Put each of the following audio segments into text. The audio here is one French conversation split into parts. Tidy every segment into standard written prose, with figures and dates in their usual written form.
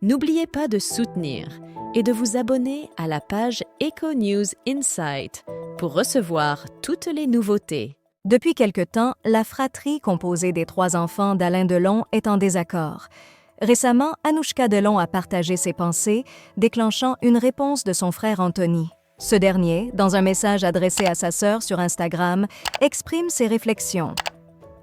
N'oubliez pas de soutenir et de vous abonner à la page Eco News Insight pour recevoir toutes les nouveautés. Depuis quelque temps, la fratrie composée des 3 enfants d'Alain Delon est en désaccord. Récemment, Anouchka Delon a partagé ses pensées, déclenchant une réponse de son frère Anthony. Ce dernier, dans un message adressé à sa sœur sur Instagram, exprime ses réflexions.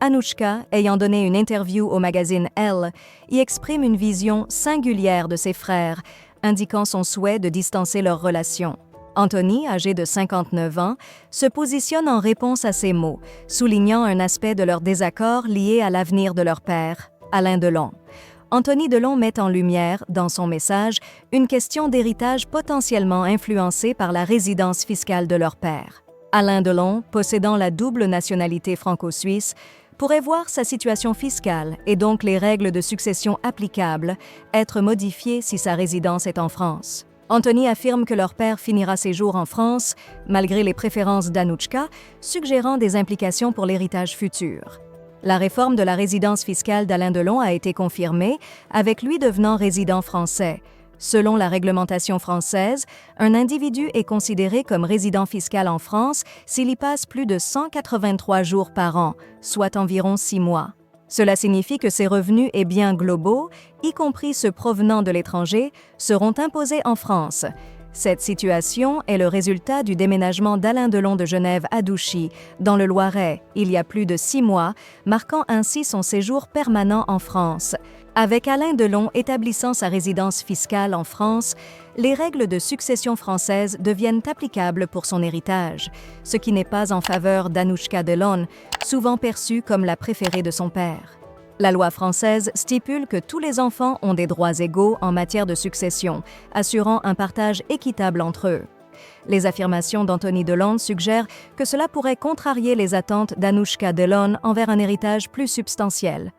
Anouchka, ayant donné une interview au magazine Elle, y exprime une vision singulière de ses frères, indiquant son souhait de distancer leur relation. Anthony, âgé de 59 ans, se positionne en réponse à ces mots, soulignant un aspect de leur désaccord lié à l'avenir de leur père, Alain Delon. Anthony Delon met en lumière, dans son message, une question d'héritage potentiellement influencée par la résidence fiscale de leur père. Alain Delon, possédant la double nationalité franco-suisse, pourrait voir sa situation fiscale et donc les règles de succession applicables être modifiées si sa résidence est en France. Anthony affirme que leur père finira ses jours en France, malgré les préférences d'Anouchka, suggérant des implications pour l'héritage futur. La réforme de la résidence fiscale d'Alain Delon a été confirmée, avec lui devenant résident français. Selon la réglementation française, un individu est considéré comme résident fiscal en France s'il y passe plus de 183 jours par an, soit environ 6 mois. Cela signifie que ses revenus et biens globaux, y compris ceux provenant de l'étranger, seront imposés en France. Cette situation est le résultat du déménagement d'Alain Delon de Genève à Douchy, dans le Loiret, il y a plus de 6 mois, marquant ainsi son séjour permanent en France. Avec Alain Delon établissant sa résidence fiscale en France, les règles de succession françaises deviennent applicables pour son héritage, ce qui n'est pas en faveur d'Anouchka Delon, souvent perçue comme la préférée de son père. La loi française stipule que tous les enfants ont des droits égaux en matière de succession, assurant un partage équitable entre eux. Les affirmations d'Anthony Delon suggèrent que cela pourrait contrarier les attentes d'Anouchka Delon envers un héritage plus substantiel.